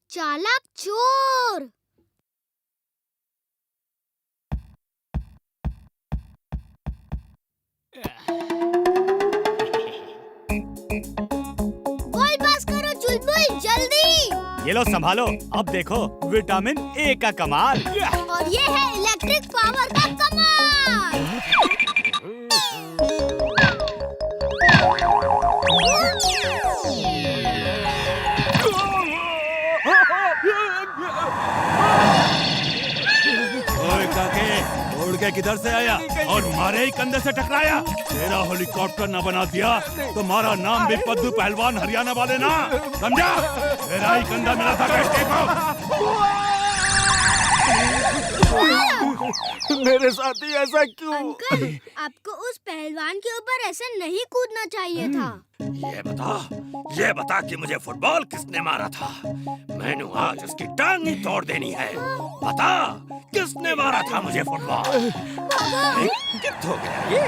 चालाक चोर। Ball pass करो चुलबुल, जल्दी। ये लो संभालो, अब देखो विटामिन ए का कमाल। और ये है इलेक्ट्रिक पावर का कमाल। ओए काके, उड़ के किधर से आया और मारे ही कंधे से टकराया? तेरा हेलीकॉप्टर न बना दिया तो हमारा नाम भी पद्दू पहलवान हरियाणा वाले ना, समझा? तेरा ही कंधा मिला था बेटे को। मेरे साथ ही ऐसा क्यों? अंकल, आपको उस पहलवान के ऊपर ऐसे नहीं कूदना चाहिए था। ये बता कि मुझे फुटबॉल किसने मारा था? मैंने आज उसकी टांग ही तोड़ देनी है। बता, किसने मारा था मुझे फुटबॉल? कितना हो गया ये?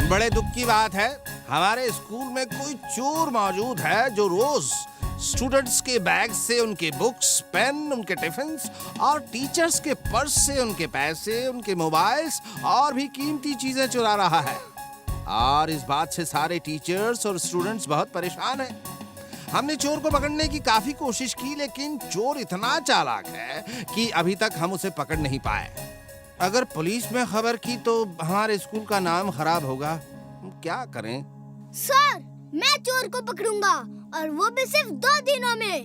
बड़े दुख की बात है, हमारे स्कूल में कोई चोर मौजूद है जो रोज स्टूडेंट्स के बैग से उनके बुक्स, पेन, उनके टिफिन्स और टीचर्स के पर्स से उनके पैसे, उनके मोबाइल्स और भी कीमती चीजें चुरा रहा है। और इस बात से सारे टीचर्स और स्टूडेंट्स बहुत परेशान हैं। हमने चोर को पकड़ने की काफी कोशिश की, लेकिन चोर इतना चालाक है कि अभी तक हम उसे पकड़ नहीं पाए। अगर पुलिस में खबर की तो हमारे स्कूल का नाम खराब होगा। क्या करें? सर, मैं चोर को पकड़ूंगा, और वो भी सिर्फ 2 दिनों में।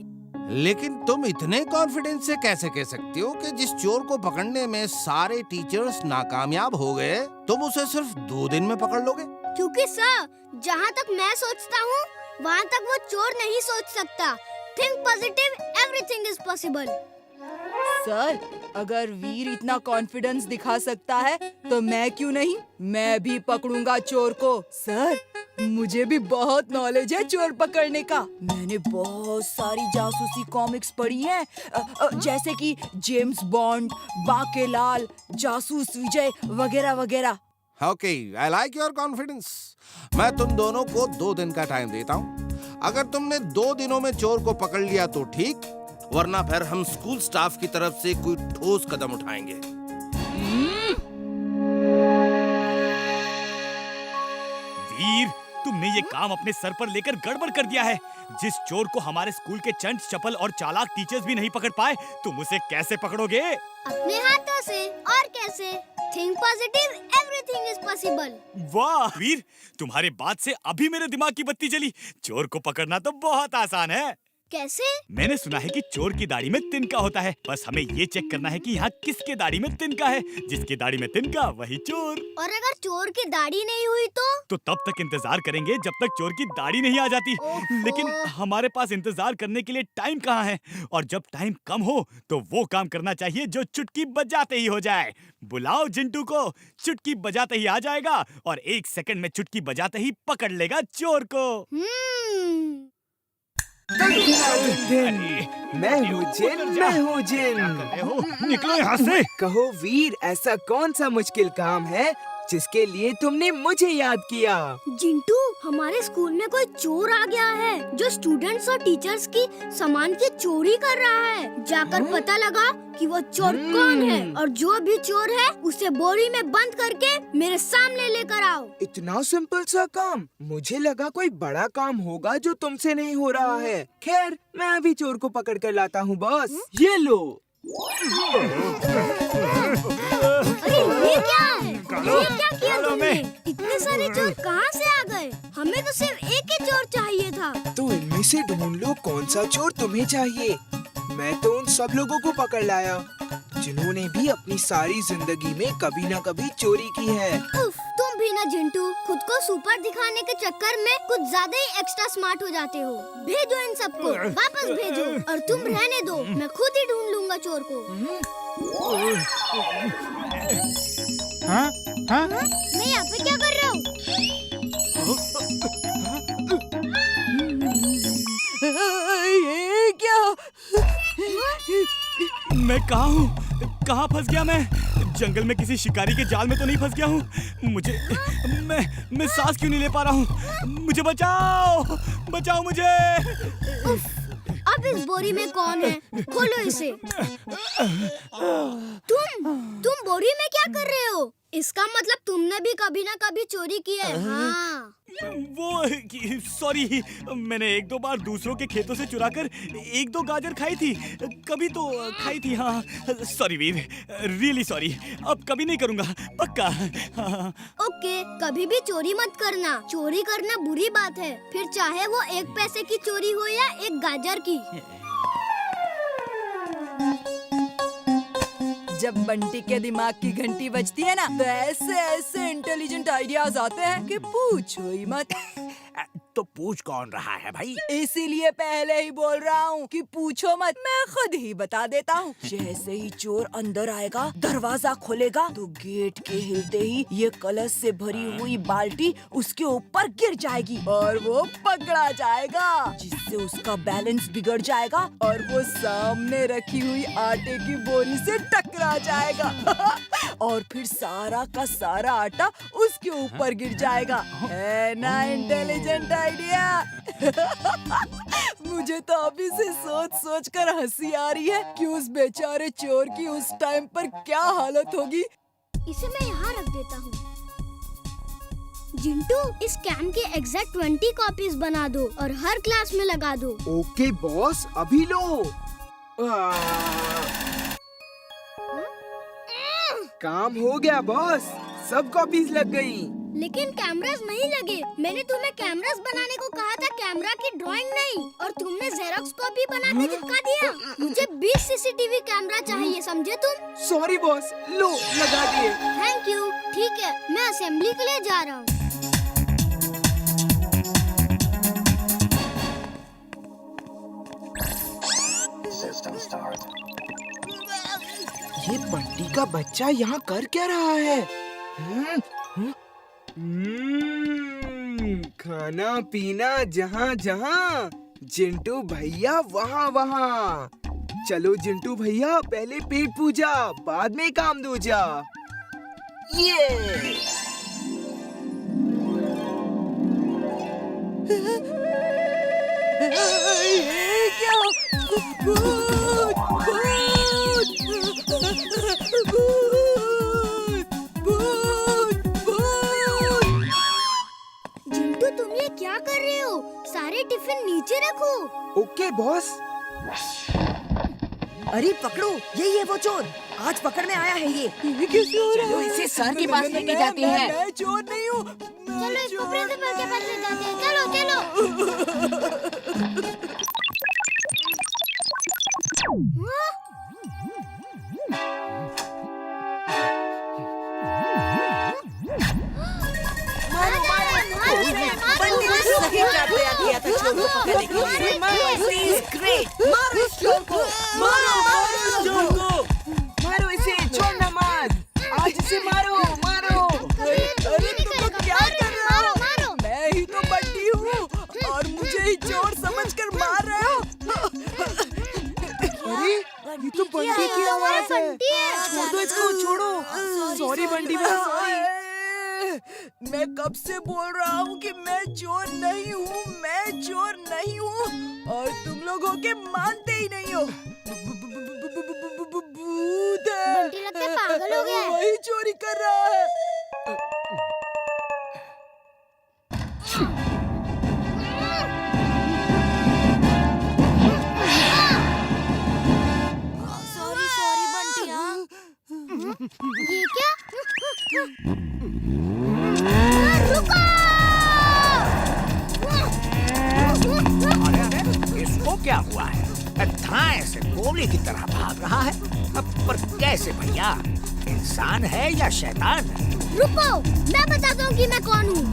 लेकिन तुम इतने कॉन्फिडेंस से कैसे कह सकते हो कि जिस चोर को पकड़ने में सारे टीचर्स नाकामयाब हो गए, तुम उसे सिर्फ 2 दिन में पकड़ लोगे? क्योंकि सर, जहाँ तक मैं सोचता हूँ, वहाँ तक वो चोर नहीं सोच सकता। Think positive, everything is possible. Sir, अगर वीर इतना कॉन्फिडेंस दिखा सकता है तो मैं क्यों नहीं? मैं भी पकड़ूंगा चोर को। सर, मुझे भी बहुत नॉलेज है चोर पकड़ने का। मैंने बहुत सारी जासूसी कॉमिक्स पढ़ी हैं, जैसे कि जेम्स बॉन्ड, बाकेलाल, जासूस विजय वगैरह वगैरह। Okay, I like your confidence. मैं तुम दोनों को 2 दिन का टाइम देता हूँ। अगर तुमने 2 दिनों में चोर को पकड़ लिया तो ठीक, वरना फिर हम स्कूल स्टाफ की तरफ से कोई ठोस कदम उठाएंगे। वीर, तुमने ये काम अपने सर पर लेकर गड़बड़ कर दिया है। जिस चोर को हमारे स्कूल के चंट चपल और चालाक टीचर्स भी नहीं पकड़ पाए, तुम उसे कैसे पकड़ोगे? अपने हाथों से। और कैसे? Think positive, everything is possible. वाह वीर, तुम्हारी बात से अभी मेरे दिमाग की बत्ती जली। चोर को पकड़ना तो बहुत आसान है। कैसे? मैंने सुना है कि चोर की दाढ़ी में तिनका होता है। बस हमें ये चेक करना है कि यहाँ किसके दाढ़ी में तिनका है। जिसकी दाढ़ी में तिनका वही चोर। और अगर चोर की दाढ़ी नहीं हुई तो तब तक इंतजार करेंगे जब तक चोर की दाढ़ी नहीं आ जाती। लेकिन हमारे पास इंतजार करने के लिए टाइम कहाँ है? और जब टाइम कम हो तो वो काम करना चाहिए जो चुटकी बजाते ही हो जाए। बुलाओ जिंटू को, चुटकी बजाते ही आ जाएगा और 1 सेकंड में चुटकी बजाते ही पकड़ लेगा चोर को। मैं हूँ जिन। निकलो यहाँ से। कहो वीर, ऐसा कौन सा मुश्किल काम है जिसके लिए तुमने मुझे याद किया? जिंटू, हमारे स्कूल में कोई चोर आ गया है जो स्टूडेंट्स और टीचर्स की सामान की चोरी कर रहा है। जाकर पता लगा कि वो चोर कौन है, और जो भी चोर है उसे बोरी में बंद करके मेरे सामने लेकर आओ। इतना सिंपल सा काम? मुझे लगा कोई बड़ा काम होगा जो तुमसे नहीं हो रहा है। खैर, मैं अभी चोर को पकड़ कर लाता हूँ बॉस। ये लो। अरे ये क्या है? ये क्या किया तुमने? इतने सारे चोर कहाँ से आ गए? हमें तो सिर्फ एक ही चोर चाहिए था। तो इनमें से ढूंढ लो कौन सा चोर तुम्हें चाहिए। मैं तो उन सब लोगों को पकड़ लाया जिन्होंने भी अपनी सारी जिंदगी में कभी न कभी चोरी की है। उफ, तुम भी ना जिंटू, खुद को सुपर दिखाने के चक्कर में कुछ ज्यादा ही एक्स्ट्रा स्मार्ट हो जाते हो। भेजो इन सबको, वापस भेजो। और तुम रहने दो, मैं खुद ही ढूंढ लूंगा चोर को। हाँ? हाँ? मैं यहाँ पे क्या कर रहा हूँ? ये क्या? मैं कहाँ हूँ? कहाँ फंस गया मैं? जंगल में किसी शिकारी के जाल में तो नहीं फंस गया हूँ? मुझे मैं सांस क्यों नहीं ले पा रहा हूँ? मुझे बचाओ, बचाओ मुझे। अब इस बोरी में कौन है? खोलो इसे। तुम बोरी में क्या कर रहे हो? इसका मतलब तुमने भी कभी ना कभी चोरी की है। हाँ। वो सॉरी, मैंने एक दो बार दूसरों के खेतों से चुराकर एक दो गाजर खाई थी, कभी तो खाई थी। हाँ सॉरी वीर, रियली सॉरी। अब कभी नहीं करूँगा, पक्का। हाँ। ओके, कभी भी चोरी मत करना। चोरी करना बुरी बात है, फिर चाहे वो 1 पैसे की चोरी हो या 1 गाजर की। जब बंटी के दिमाग की घंटी बजती है ना, तो ऐसे ऐसे इंटेलिजेंट आइडियाज आते हैं कि पूछो ही मत। तो पूछ कौन रहा है भाई? इसीलिए पहले ही बोल रहा हूँ कि पूछो मत, मैं खुद ही बता देता हूँ। जैसे ही चोर अंदर आएगा, दरवाजा खोलेगा, तो गेट के हिलते ही ये कलश से भरी हुई बाल्टी उसके ऊपर गिर जाएगी और वो पकड़ा जाएगा, जिससे उसका बैलेंस बिगड़ जाएगा और वो सामने रखी हुई आटे की बोरी से टकरा जाएगा और फिर सारा का सारा आटा उसके ऊपर गिर जाएगा। है ना इंटेलिजेंट आइडिया? मुझे तो अभी से सोच सोच कर हंसी आ रही है कि उस बेचारे चोर की उस टाइम पर क्या हालत होगी। इसे मैं यहाँ रख देता हूँ। जिंटू, इस कैन के एग्जैक्ट 20 कॉपीज बना दो और हर क्लास में लगा दो। ओके बॉस, अभी लो। काम हो गया बॉस, सब कॉपीज लग गई। लेकिन कैमरास नहीं लगे। मैंने तुम्हें कैमरास बनाने को कहा था, कैमरा की ड्राइंग नहीं। और तुमने जेरोक्स कॉपी बना के चिपका दिया। मुझे 20 सीसीटीवी कैमरा चाहिए, समझे तुम? सॉरी बॉस, लो लगा दिए। Thank you. ठीक है, मैं असेंबली के लिए जा रहा हूँ। ये बंटी का बच्चा यहाँ कर क्या रहा है? खाना पीना जहाँ जहाँ, जिंटू भैया वहाँ वहाँ। चलो जिंटू भैया, पहले पेट पूजा, बाद में काम दूजा। ये क्या? भूत, जिंटू, तुम ये क्या कर रहे हो? सारे टिफिन नीचे रखो। Okay boss. अरे पकड़ो, यही है वो चोर, आज पकड़ने आया है ये। कैसे हो रहा चलो है? इसे सर के पास लेके जाते हैं। मैं चोर नहीं हूँ। चलो इसको प्रिंसिपल के पास ले जाते हैं। चलो चलो। बंटी ने सही ट्रैप तैयार किया था चोर को पकड़ने के लिए। This is great। मारो इस चोर को, मारो इस चोर को, मारो इसे, छोड़ना मत। आज इसे मारो, मारो। अरे तुम तो क्या कर रहे हो? मैं ही तो बंटी हूँ और मुझे ही चोर समझकर मार रहे हो। अरे ये तो बंटी की आवाज है। छोड़ दो इसको, छोड़ो। सॉरी बंटी भाई, सॉरी। मैं कब से बोल रहा हूँ कि मैं चोर नहीं हूँ, मैं चोर नहीं हूँ, और तुम लोग होके मानते ही नहीं हो। भूत है। बंटी लगता है पागल हो गया है। वही चोरी कर रहा है। Sorry sorry Bunty. हाँ ये क्या? रुको! अरे इसको क्या हुआ है? धाए से गोली की तरह भाग रहा है। पर कैसे भैया? इंसान है या शैतान? रुको, मैं बताता हूँ कि मैं कौन हूँ।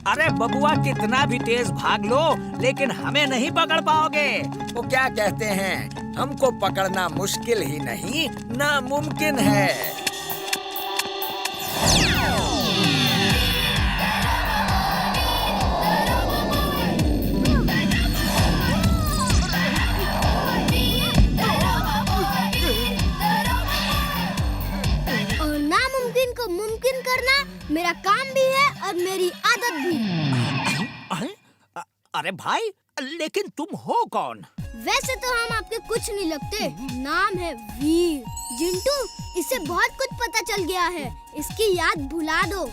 अरे बबुआ, कितना भी तेज भाग लो लेकिन हमें नहीं पकड़ पाओगे। वो क्या कहते हैं, हमको पकड़ना मुश्किल ही नहीं नामुमकिन है। और नामुमकिन को मुमकिन करना मेरा काम भी है और मेरी आदत भी। अरे भाई, लेकिन तुम हो कौन? वैसे तो हम आपके कुछ नहीं लगते। नाम है वीर। जिंटू, इससे बहुत कुछ पता चल गया है, इसकी याद भुला दो।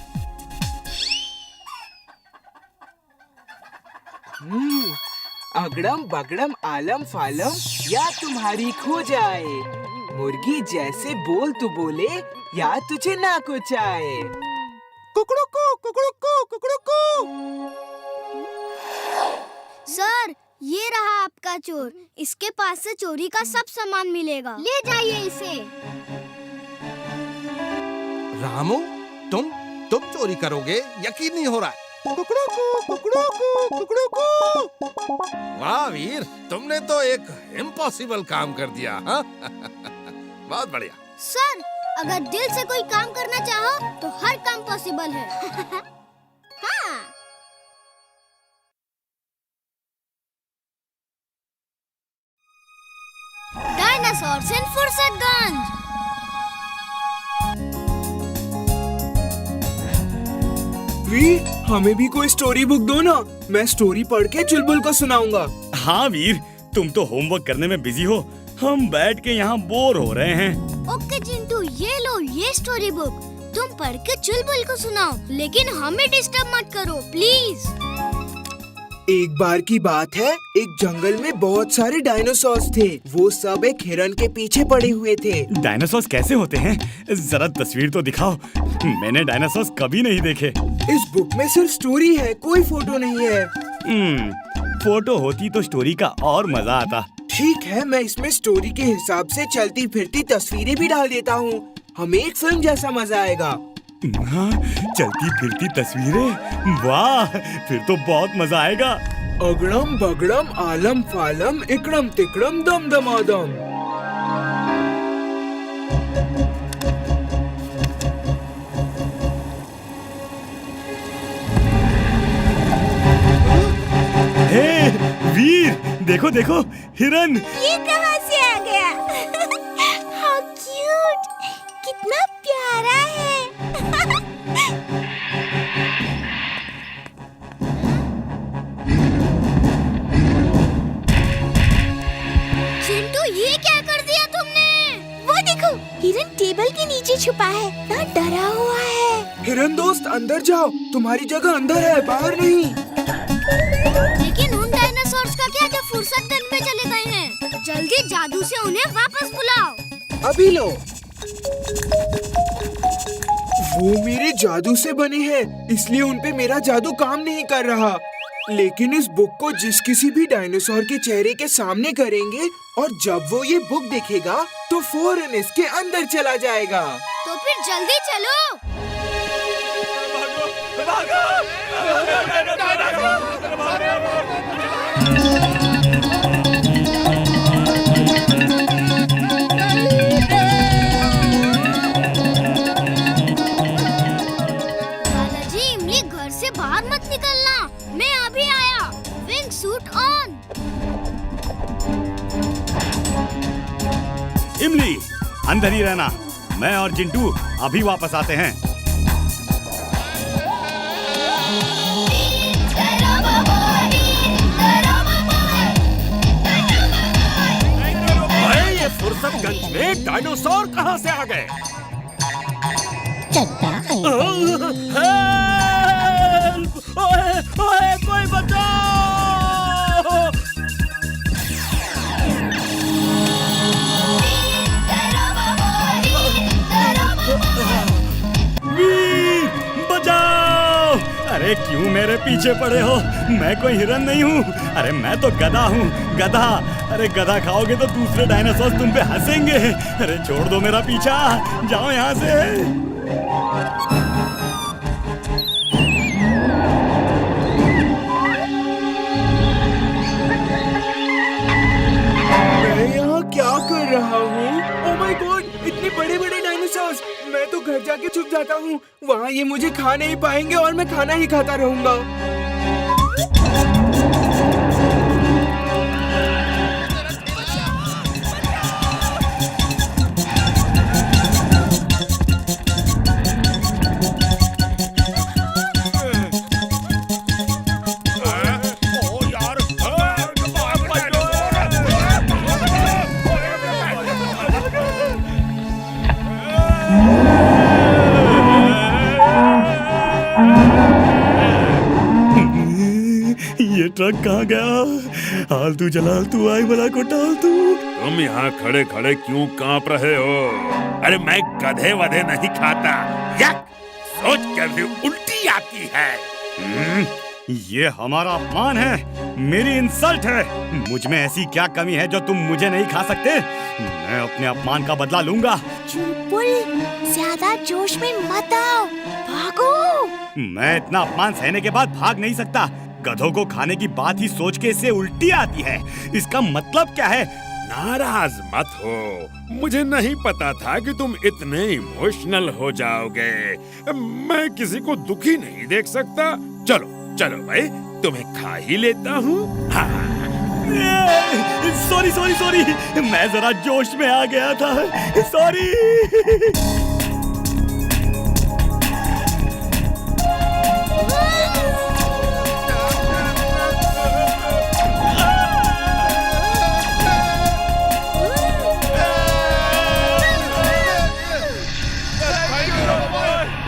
अगड़म बगड़म आलम फालम या तुम्हारी खो जाए, मुर्गी जैसे बोल तू बोले या तुझे ना कुछ आए। कुकड़ुकू कुकड़ुकू कुकड़ुकू। सर, ये रहा आपका चोर। इसके पास से चोरी का सब सामान मिलेगा, ले जाइए इसे। रामू, तुम चोरी करोगे? यकीन नहीं हो रहा है। कुकड़ुकू कुकड़ुकू कुकड़ुकू। वाह वीर, तुमने तो एक इम्पॉसिबल काम कर दिया। हाँ? बहुत बढ़िया। सर, अगर दिल से कोई काम करना चाहो तो हर काम पॉसिबल है। हाँ। डायनासोर इन फुर्सतगंज। वीर, हमें भी कोई स्टोरी बुक दो ना, मैं स्टोरी पढ़ के चुलबुल को सुनाऊंगा। हाँ वीर, तुम तो होमवर्क करने में बिजी हो, हम बैठ के यहाँ बोर हो रहे हैं। ओके जिंटू, ये लो ये स्टोरी बुक, तुम पढ़ के चुलबुल को सुनाओ, लेकिन हमें डिस्टर्ब मत करो प्लीज। एक बार की बात है, एक जंगल में बहुत सारे डायनासोर्स थे। वो सब एक हिरन के पीछे पड़े हुए थे। डायनासोर्स कैसे होते हैं? जरा तस्वीर तो दिखाओ, मैंने डायनासोर्स कभी नहीं देखे। इस बुक में सिर्फ स्टोरी है, कोई फोटो नहीं है। फोटो होती तो स्टोरी का और मजा आता। ठीक है, मैं इसमें स्टोरी के हिसाब से चलती फिरती तस्वीरें भी डाल देता हूँ, हमें एक फिल्म जैसा मजा आएगा। हाँ, चलती फिरती तस्वीरें, वाह, फिर तो बहुत मजा आएगा। अगड़म बगड़म आलम फालम इकड़म तिकड़म दम दमादम। हे वीर, देखो देखो, हिरन। ये कहाँ से आ गया? हाउ क्यूट, कितना प्यारा है। चिंटू, ये क्या कर दिया तुमने? वो देखो, हिरन टेबल के नीचे छुपा है, ना डरा हुआ है। हिरन दोस्त, अंदर जाओ, तुम्हारी जगह अंदर है, बाहर नहीं। लेकिन उन डायनासोर्स का क्या जो फुर्सतगंज में चले गए हैं? जल्दी जादू से उन्हें वापस बुलाओ। अभी लो। वो मेरे जादू से बने हैं, इसलिए उनपे मेरा जादू काम नहीं कर रहा। लेकिन इस बुक को जिस किसी भी डायनासोर के चेहरे के सामने करेंगे और जब वो ये बुक देखेगा तो फौरन इसके अंदर चला जाएगा। तो फिर जल्दी चलो। दादाजी, इमली घर से बाहर मत निकलना, मैं अभी आया। Wing suit on. इमली, अंदर ही रहना, मैं और जिंटू अभी वापस आते हैं। ये फुर्सतगंज में डायनासोर कहाँ से आ गए? हेल्प! ओए, ओए, कोई बचाओ! अरे क्यों मेरे पीछे पड़े हो? मैं कोई हिरन नहीं हूँ। अरे मैं तो गधा हूँ, गधा। अरे गधा खाओगे तो दूसरे डायनासोर तुम पे हंसेंगे। अरे छोड़ दो मेरा पीछा, जाओ यहाँ से। मैं यहाँ क्या कर रहा हूँ? ओह माय गॉड, इतने बड़े बड़े डायनासोर्स! मैं तो घर जाके छुप जाता हूँ। वहाँ ये मुझे खा नहीं पाएंगे और मैं खाना ही खाता रहूंगा। ये ट्रक कहाँ गया? आलतू जलालतू आई बला को टालतू। तुम यहाँ खड़े खड़े क्यों कांप रहे हो? अरे मैं गधे वधे नहीं खाता। यक! सोच कर भी उल्टी आती है। ये हमारा अपमान है, मेरी इंसल्ट है। मुझ में ऐसी क्या कमी है जो तुम मुझे नहीं खा सकते? मैं अपने अपमान का बदला लूंगा। चुलबुल, ज्यादा जोश में मत आओ, भागो। मैं इतना अपमान सहने के बाद भाग नहीं सकता। गधों को खाने की बात ही सोच के इससे उल्टी आती है। इसका मतलब क्या है? नाराज मत हो। मुझे नहीं पता था कि तुम इतने इमोशनल हो जाओगे। मैं किसी को दुखी नहीं देख सकता। चलो चलो भाई, तुम्हें खा ही लेता हूँ। सॉरी सॉरी सॉरी, मैं जरा जोश में आ गया था। सॉरी।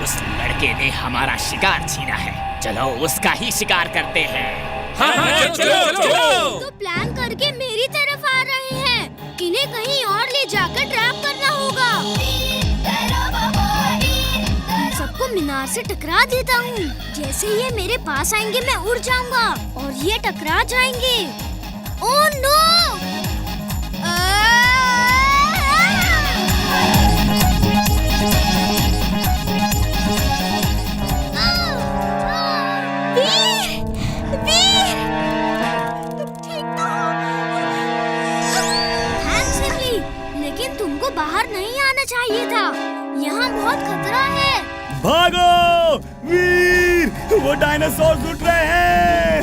उस लड़के ने हमारा शिकार छीना है। चलो उसका ही शिकार करते हैं। हाँ, चलो। तो प्लान करके मेरी तरफ आ रहे हैं। इन्हें कहीं और ले जाकर ट्रैप करना होगा। सबको मीनार से टकरा देता हूँ। जैसे ये मेरे पास आएंगे मैं उड़ जाऊंगा और ये टकरा जाएंगे। Oh no! लेकिन तुमको बाहर नहीं आना चाहिए था। यहाँ बहुत खतरा है। भागो वीर, वो डायनासोर उठ रहे हैं।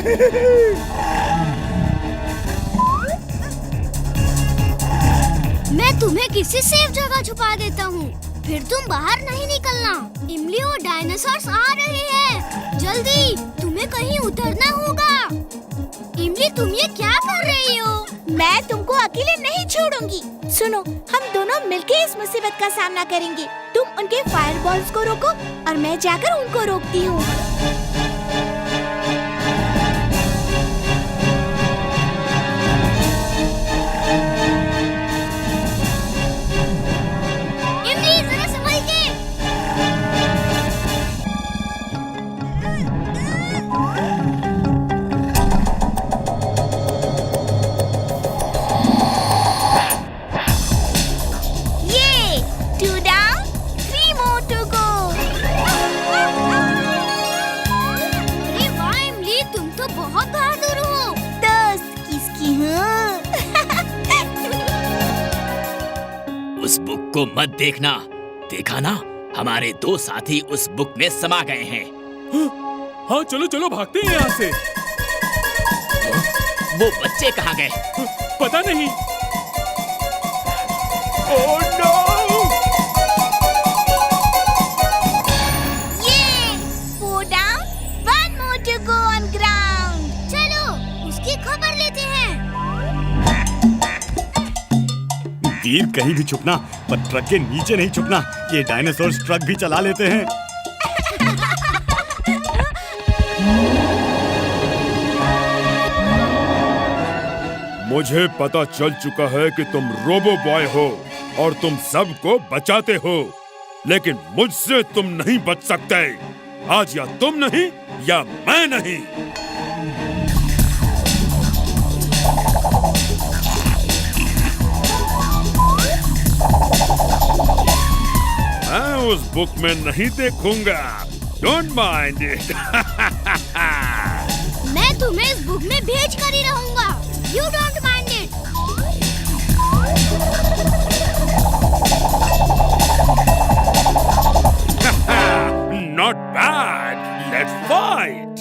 मैं तुम्हें किसी सेफ जगह छुपा देता हूँ, फिर तुम बाहर नहीं निकलना। इमली और डायनासोर्स आ रहे हैं। जल्दी, तुम्हें कहीं उतरना होगा। इमली, तुम ये क्या कर रही हो? मैं तुमको अकेले नहीं छोड़ूंगी। सुनो, हम दोनों मिलके इस मुसीबत का सामना करेंगे। तुम उनके फायरबॉल्स को रोको और मैं जाकर उनको रोकती हूँ। इमली, जरा संभल के। उस बुक को मत देखना। देखा ना, हमारे दो साथी उस बुक में समा गए हैं। हाँ चलो चलो, भागते हैं यहाँ से। वो बच्चे कहाँ गए? पता नहीं। Oh no! वीर, कहीं भी छुपना, पर ट्रक के नीचे नहीं छुपना। ये डायनासोर ट्रक भी चला लेते हैं। मुझे पता चल चुका है कि तुम रोबो बॉय हो और तुम सबको बचाते हो, लेकिन मुझसे तुम नहीं बच सकते। आज या तुम नहीं या मैं नहीं। मैं उस बुक में नहीं देखूंगा। Don't mind it. मैं तुम्हें इस बुक में भेज कर ही रहूंगा। You don't mind it. Not bad. Let's fight.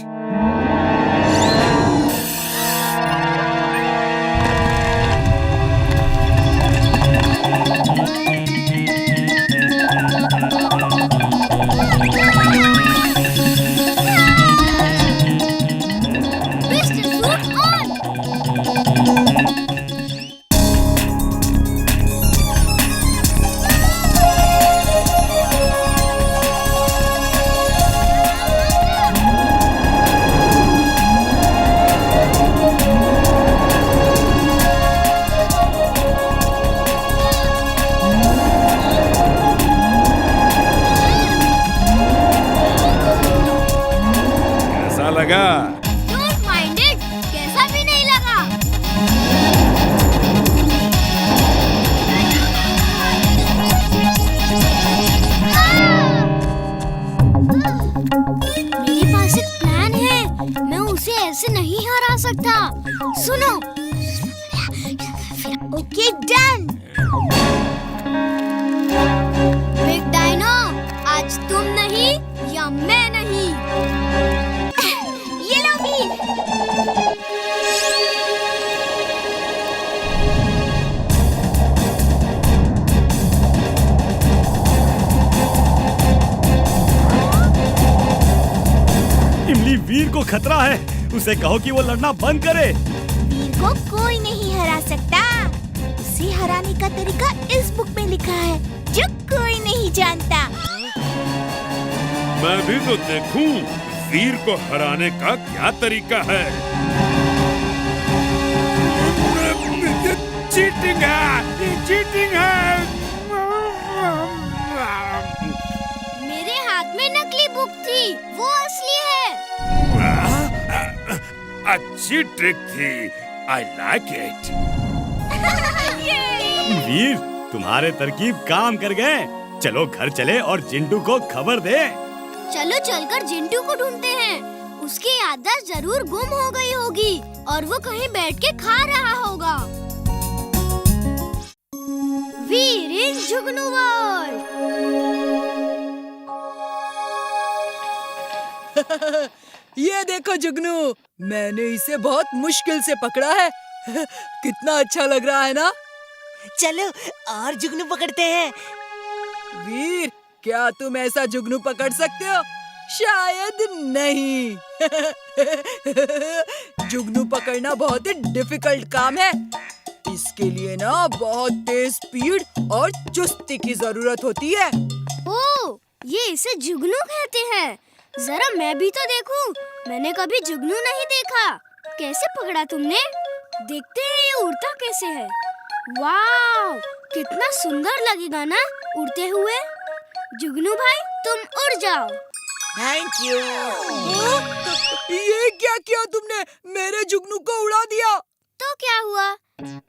Mr. Suit on! कैसा लगा? Don't mind it. कैसा भी नहीं लगा। मेरे पास एक प्लान है। मैं उसे ऐसे नहीं हरा सकता। सुनो। Okay done. बिग डायनो, आज तुम नहीं या मैं नहीं। ये लो वीर। इमली, वीर को खतरा है। उसे कहो कि वो लड़ना बंद करे। वीर को कोई नहीं हरा सकता। उसे हराने का तरीका इस बुक में लिखा है जो कोई नहीं जानता। मैं भी तो देखूं वीर को हराने का क्या तरीका है। चीटिंग है, ये चीटिंग है। मेरे हाथ में नकली बुक थी, वो असली है। अच्छी ट्रिक थी। I like it. वीर, तुम्हारे तरकीब काम कर गए। चलो घर चले और जिंटू को खबर दे। चलो चलकर जिंटू को ढूंढते हैं। उसकी याददाश्त जरूर गुम हो गई होगी और वो कहीं बैठ के खा रहा होगा। वीर इज जुगनू वर्ल्ड। ये देखो जुगनू, मैंने इसे बहुत मुश्किल से पकड़ा है। कितना अच्छा लग रहा है ना? चलो और जुगनू पकड़ते हैं। वीर, क्या तुम ऐसा जुगनू पकड़ सकते हो? शायद नहीं। जुगनू पकड़ना बहुत ही डिफिकल्ट काम है। इसके लिए ना बहुत तेज स्पीड और चुस्ती की जरूरत होती है। ओह, ये इसे जुगनू कहते हैं। जरा मैं भी तो देखूं। मैंने कभी जुगनू नहीं देखा। कैसे पकड़ा तुमने? देखते हैं ये उड़ता कैसे है। वाह, कितना सुंदर लगेगा ना उड़ते हुए। जुगनू भाई, तुम उड़ जाओ। Thank you. ये क्या किया तुमने? मेरे जुगनू को उड़ा दिया। तो क्या हुआ?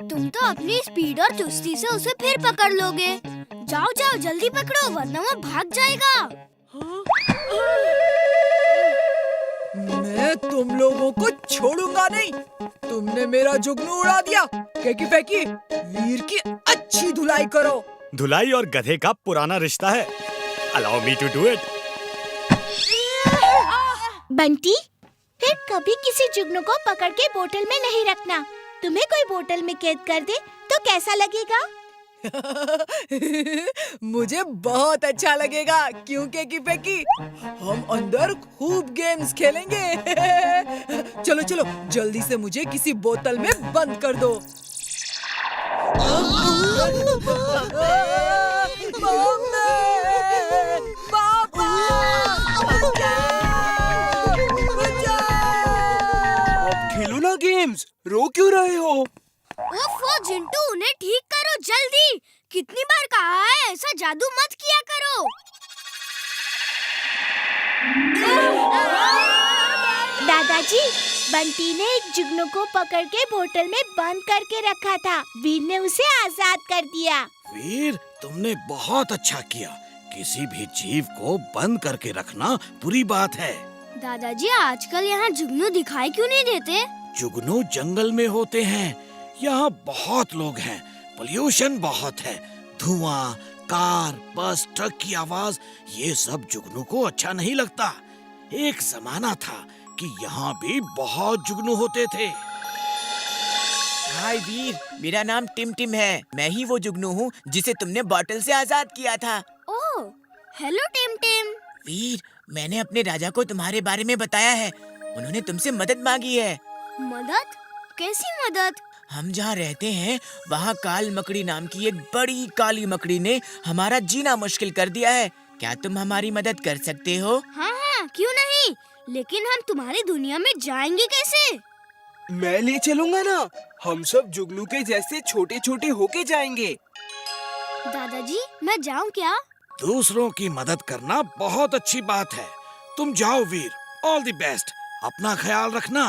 तुम तो अपनी स्पीड और चुस्ती से उसे फिर पकड़ लोगे। जाओ जाओ, जल्दी पकड़ो वरना वो भाग जाएगा। मैं तुम लोगों को छोड़ूंगा नहीं। तुमने मेरा जुगनू उड़ा दिया। फेंकी फेंकी, वीर की अच्छी धुलाई करो। धुलाई और गधे का पुराना रिश्ता है। Allow me to do it. Bunty, फिर कभी किसी जुगनू को पकड़ के बोतल में नहीं रखना। तुम्हें कोई बोतल में कैद कर दे तो कैसा लगेगा? मुझे बहुत अच्छा लगेगा। क्यों केकी फेंकी? हम अंदर खूब गेम्स खेलेंगे। चलो चलो, जल्दी से मुझे किसी बोतल में बंद कर दो। पापा! अब खेलो ना गेम्स। रो क्यों रहे हो? ओफो जिंटू, उन्हें ठीक करो जल्दी। कितनी बार कहा है ऐसा जादू मत किया करो। दादाजी, बंटी ने एक जुगनू को पकड़ के बोतल में बंद करके रखा था। वीर ने उसे आजाद कर दिया। वीर, तुमने बहुत अच्छा किया। किसी भी जीव को बंद करके रखना बुरी बात है। दादाजी, आजकल यहाँ जुगनू दिखाई क्यों नहीं देते? जुगनू जंगल में होते हैं। यहाँ बहुत लोग हैं, पोल्यूशन बहुत है, धुआं, कार, बस, ट्रक की आवाज, ये सब जुगनू को अच्छा नहीं लगता। एक जमाना था कि यहाँ भी बहुत जुगनू होते थे। हाय वीर, मेरा नाम टिम टिम है। मैं ही वो जुगनू हूँ जिसे तुमने बॉटल से आजाद किया था। ओह, हेलो टिम टिम। वीर, मैंने अपने राजा को तुम्हारे बारे में बताया है। उन्होंने तुमसे मदद मांगी है। मदद? कैसी मदद? हम जहाँ रहते हैं वहाँ काल मकड़ी नाम की एक बड़ी काली मकड़ी ने हमारा जीना मुश्किल कर दिया है। क्या तुम हमारी मदद कर सकते हो? हाँ हाँ, क्यों नहीं, लेकिन हम तुम्हारी दुनिया में जाएंगे कैसे? मैं ले चलूंगा ना। हम सब जुगनू के जैसे छोटे छोटे होके जाएंगे। दादाजी, मैं जाऊँ क्या? दूसरों की मदद करना बहुत अच्छी बात है। तुम जाओ वीर, ऑल द बेस्ट। अपना ख्याल रखना।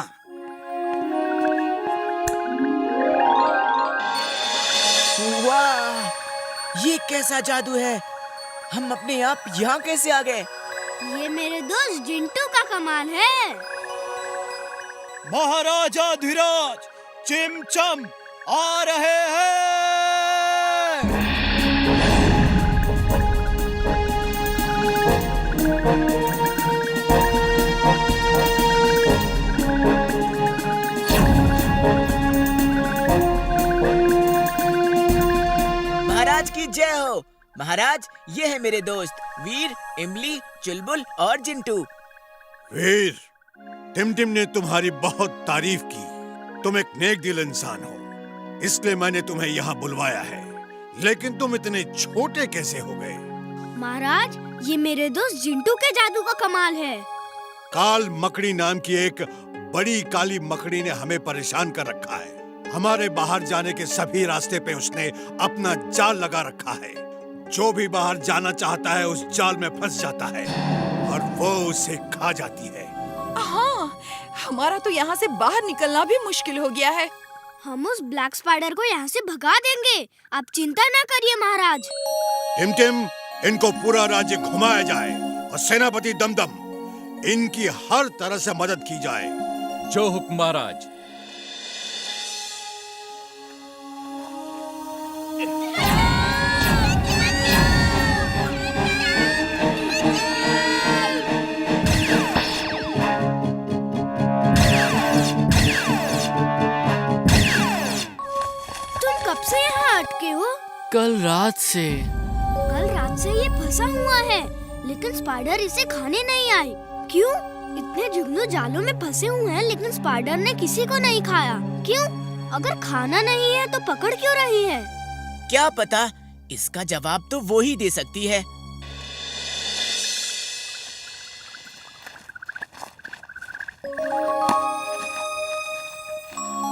वाह, ये कैसा जादू है? हम अपने आप यहाँ कैसे आ गए? ये मेरे दोस्त जिंटू का कमाल है। महाराजा धीराज, चिमचम आ रहे हैं। महाराज की जय हो। महाराज, ये है मेरे दोस्त वीर, इमली, चुलबुल और जिंटू। वीर, टिम ने तुम्हारी बहुत तारीफ की। तुम एक नेक दिल इंसान हो, इसलिए मैंने तुम्हें यहाँ बुलवाया है। लेकिन तुम इतने छोटे कैसे हो गए? महाराज, ये मेरे दोस्त जिंटू के जादू का कमाल है। काल मकड़ी नाम की एक बड़ी काली मकड़ी ने हमें परेशान कर रखा है। हमारे बाहर जाने के सभी रास्ते पे उसने अपना जाल लगा रखा है। जो भी बाहर जाना चाहता है उस जाल में फंस जाता है और वो उसे खा जाती है। हाँ, हमारा तो यहाँ से बाहर निकलना भी मुश्किल हो गया है। हम उस ब्लैक स्पाइडर को यहाँ से भगा देंगे, आप चिंता ना करिए महाराज। टिम, इनको पूरा राज्य घुमाया जाए और सेनापति दमदम, इनकी हर तरह से मदद की जाए। जो हुक्म महाराज। से यहाँ अटके हो? कल रात से ये फंसा हुआ है, लेकिन स्पाइडर इसे खाने नहीं आए। क्यों? इतने जुगनू जालों में फंसे हुए हैं, लेकिन स्पाइडर ने किसी को नहीं खाया। क्यों? अगर खाना नहीं है तो पकड़ क्यों रही है? क्या पता, इसका जवाब तो वो ही दे सकती है।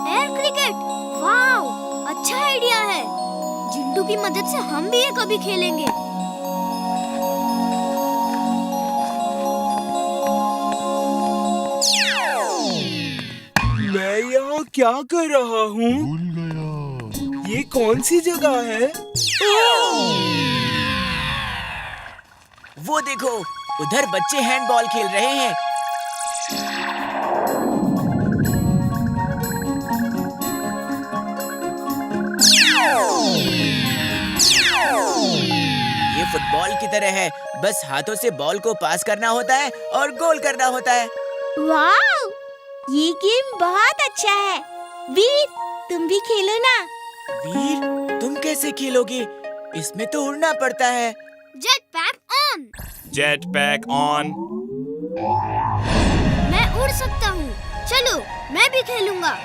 एयर क्रिकेट, वाव, अच्छा आइडिया है। जिंटू की मदद से हम भी ये कभी खेलेंगे। मैं यहाँ क्या कर रहा हूँ? ये कौन सी जगह है? वो देखो, उधर बच्चे हैंडबॉल खेल रहे हैं। ये फुटबॉल की तरह है, बस हाथों से बॉल को पास करना होता है और गोल करना होता है। वाव! ये गेम बहुत अच्छा है। वीर, तुम भी खेलो ना। वीर, तुम कैसे खेलोगे? इसमें तो उड़ना पड़ता है। Jet pack on. Jet pack on. मैं उड़ सकता हूँ। चलो, मैं भी खेलूंगा।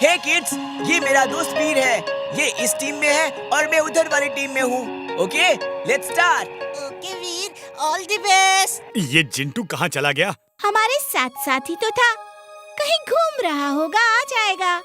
हे किड्स, ये मेरा दोस्त वीर है। ये इस टीम में है और मैं उधर वाली टीम में हूँ। Okay, let's start. Okay Veer, all the best. ये जिंटू कहाँ चला गया? हमारे साथ साथ ही तो था, कहीं घूम रहा होगा, आ जाएगा।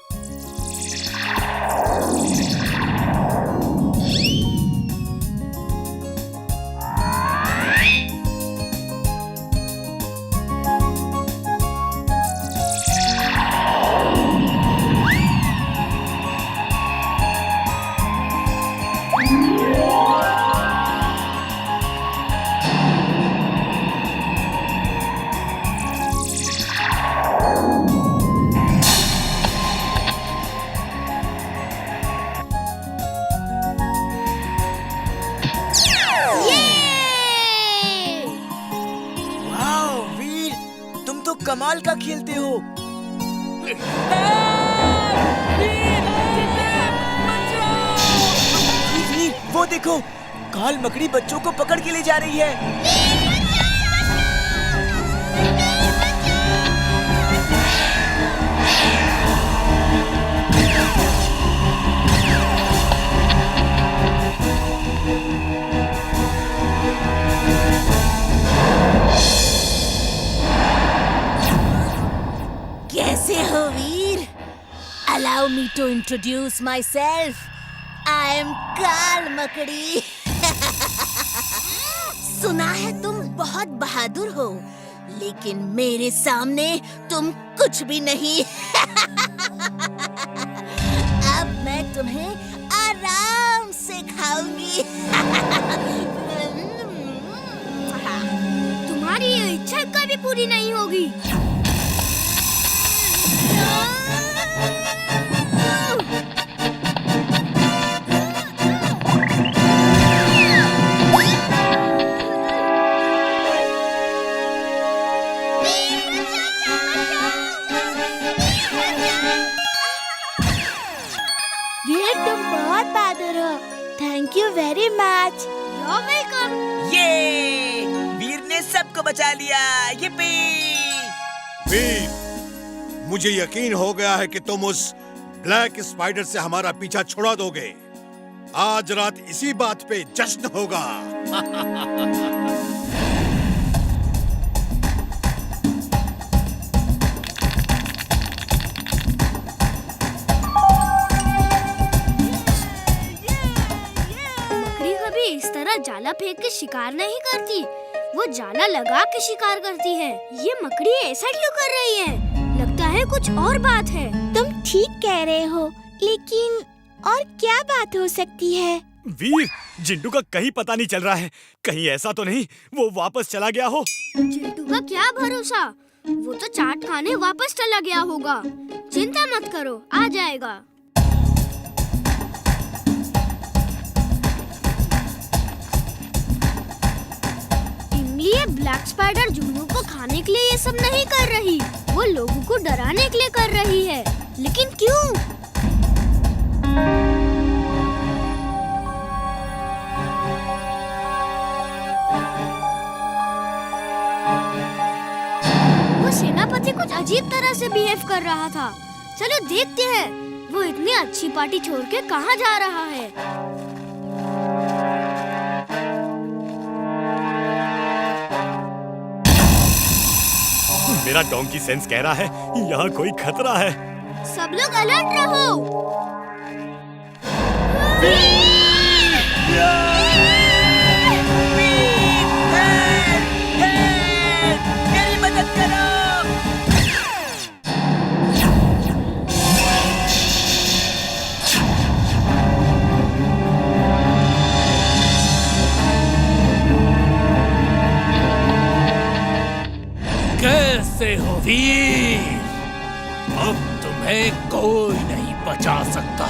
कमाल का खेलते हो। वीर, वो देखो, काल मकड़ी बच्चों को पकड़ के ले जा रही है। कैसे हो वीर? Allow me to introduce myself. I am काल मकड़ी। सुना है तुम बहुत बहादुर हो, लेकिन मेरे सामने तुम कुछ भी नहीं। अब मैं तुम्हें आराम से खाऊंगी। तुम्हारी ये इच्छा कभी पूरी नहीं होगी। वीर, तुम बहुत बहादुर हो। Thank you very much. You're welcome। ये वीर ने सबको बचा लिया। yippee! वीर, मुझे यकीन हो गया है कि तुम उस ब्लैक स्पाइडर से हमारा पीछा छुड़ा दोगे। आज रात इसी बात पे जश्न होगा। मकड़ी कभी इस तरह जाला फेंक के शिकार नहीं करती। वो जाला लगा के शिकार करती है। ये मकड़ी ऐसा क्यों कर रही है? लगता है कुछ और बात है। तुम ठीक कह रहे हो, लेकिन और क्या बात हो सकती है? वीर, जिंटू का कहीं पता नहीं चल रहा है। कहीं ऐसा तो नहीं वो वापस चला गया हो? चिंटू का क्या भरोसा? वो तो चाट खाने वापस चला गया होगा। चिंता मत करो, आ जाएगा। ये ब्लैक स्पाइडर जुगनू को खाने के लिए ये सब नहीं कर रही। वो लोगों को डराने के लिए कर रही है। लेकिन क्यों? वो सेनापति कुछ अजीब तरह से बिहेव कर रहा था। चलो देखते हैं वो इतनी अच्छी पार्टी छोड़ के कहाँ जा रहा है। मेरा डोंकी सेंस कह रहा है यहाँ कोई खतरा है। सब लोग अलर्ट रहो। मेरी मदद करो। कैसे हो वीर? अब तुम्हें कोई नहीं बचा सकता।